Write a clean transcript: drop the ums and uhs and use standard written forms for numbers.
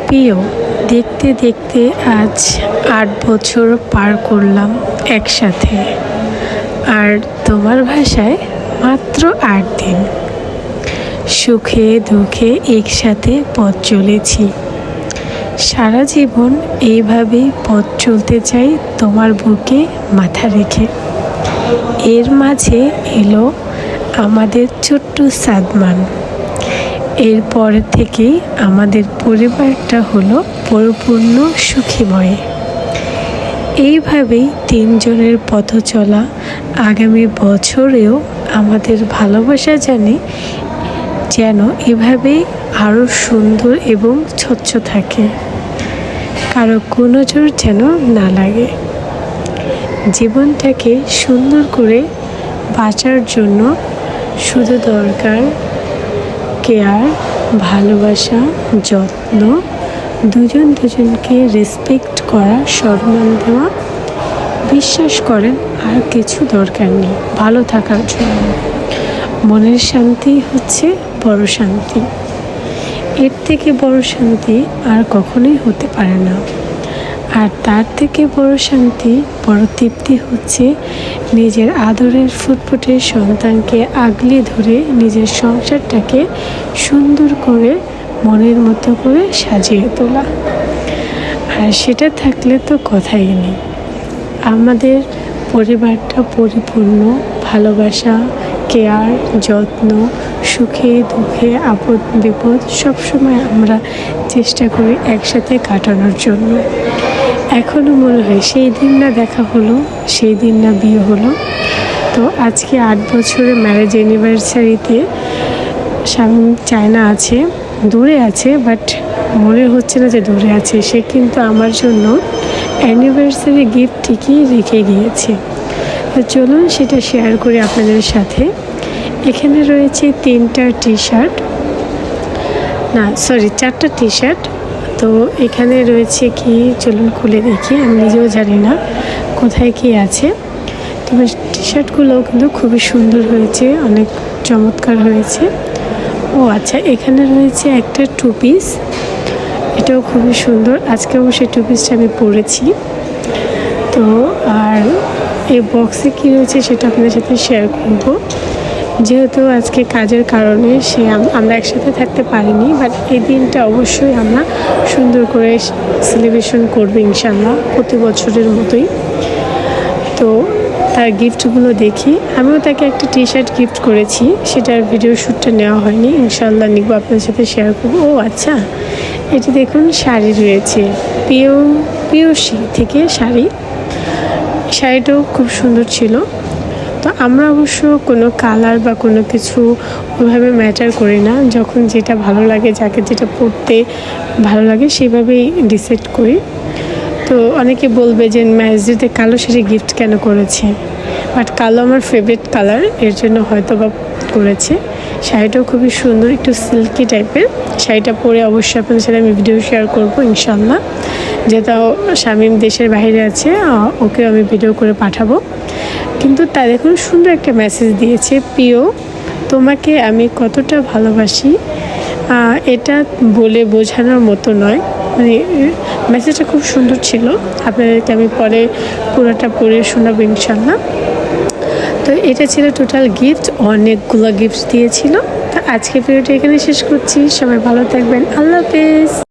প্রিয়, দেখতে দেখতে আজ ৮ বছর পার করলাম একসাথে। আর তোমার ভাষায় মাত্র ৮ দিন। সুখে দুঃখে একসাথে পথ চলেছি। সারা জীবন এইভাবেই পথ চলতে চাই তোমার বুকে মাথা রেখে। এর মাঝে এলো আমাদের ছোট্ট সাদমান। এরপর থেকেই আমাদের পরিবারটা হলো পরিপূর্ণ সুখীময়। এইভাবেই তিনজনের পথ চলা আগামী বছরেও আমাদের ভালোবাসা যেন এভাবেই আরও সুন্দর এবং স্বচ্ছ থাকে, কারো কোনো জোর যেন না লাগে। জীবনটাকে সুন্দর করে বাঁচার জন্য শুধু দরকার কেয়ার, ভালোবাসা, যত্ন, দুজনকে রেসপেক্ট করা, সম্মান দেওয়া। বিশ্বাস করেন আর কিছু দরকার নেই ভালো থাকার জন্য। মনের শান্তি হচ্ছে বড় শান্তি। এর থেকে বড় শান্তি আর কখনোই হতে পারে না। আর তার থেকে বড় শান্তি, বড় তৃপ্তি হচ্ছে নিজের আদরের ফুটফুটে সন্তানকে আগলে ধরে নিজের সংসারটাকে সুন্দর করে মনের মতো করে সাজিয়ে তোলা। আর সেটা থাকলে তো কথাই নেই। আমাদের পরিবারটা পরিপূর্ণ ভালোবাসা, কেয়ার, যত্ন, সুখে দুঃখে আপদ বিপদ সবসময় আমরা চেষ্টা করি একসাথে কাটানোর জন্য। এখনও মনে হয় সেই দিন না দেখা হলো, সেই দিন না বিয়ে হলো। তো আজকে ৮ বছরের ম্যারেজ অ্যানিভার্সারিতে স্বামী চায়না আছে, দূরে আছে, বাট মনে হচ্ছে না যে দূরে আছে। সে কিন্তু আমার জন্য অ্যানিভার্সারি গিফট ঠিকই রেখে গিয়েছে। তো চলুন সেটা শেয়ার করি আপনাদের সাথে। এখানে রয়েছে 4টা টি শার্ট। তো এখানে রয়েছে কি, চলুন খুলে দেখি। আমি নিজেও জানি না কোথায় কি আছে। তবে টি শার্টগুলো কিন্তু খুবই সুন্দর হয়েছে, অনেক চমৎকার হয়েছে। ও আচ্ছা, এখানে রয়েছে একটা 2 পিস, এটাও খুবই সুন্দর। আজকে অবশ্যই 2 পিসটা আমি পরেছি। তো আর এই বক্সে কী রয়েছে সেটা আপনাদের সাথে শেয়ার করব। যেহেতু আজকে কাজের কারণে আমরা একসাথে থাকতে পারিনি, বাট এই দিনটা অবশ্যই আমরা সুন্দর করে সেলিব্রেশন করবো ইনশাল্লাহ, প্রতি বছরের মতোই। তো তার গিফটগুলো দেখি। আমিও তাকে একটা টি শার্ট গিফট করেছি, সেটার ভিডিও শ্যুটটা নেওয়া হয়নি, ইনশাল্লাহ নিব, আপনাদের সাথে শেয়ার করবো। ও আচ্ছা, এটি দেখুন শাড়ি রয়েছে, পিওসি থেকে শাড়িটাও খুব সুন্দর ছিল। তো আমরা অবশ্য কোনো কালার বা কোনো কিছু ওইভাবে ম্যাটার করি না, যখন যেটা ভালো লাগে, যাকে যেটা পরতে ভালো লাগে সেভাবেই ডিসাইড করি। তো অনেকে বলবে যে ম্যারেজে কালো শাড়ি গিফট কেন করেছে, বাট কালো আমার ফেভারিট কালার, এর জন্য হয়তো বা করেছে। শাড়িটাও খুবই সুন্দর, একটু সিল্কি টাইপের। শাড়িটা পরে অবশ্যই আপনাদের সাথে আমি ভিডিও শেয়ার করবো ইনশাল্লাহ। যেহেতু শামীম দেশের বাইরে আছে, ওকে আমি ভিডিও করে পাঠাবো। কিন্তু তা দেখুন সুন্দর একটা মেসেজ দিয়েছে, প্রিয় তোমাকে আমি কতটা ভালোবাসি। এটা বলে বোঝানোর মতো নয়, মানে মেসেজটা খুব সুন্দর ছিল। আপনাদেরকে আমি পরে পুরোটা পড়ে শোনাবো ইনশাল্লাহ। তো এটা ছিল টোটাল গিফট, অনেকগুলো গিফট দিয়েছিল। তো আজকে ভিডিওটা এখানে শেষ করছি। সবাই ভালো থাকবেন, আল্লাহ হাফেজ।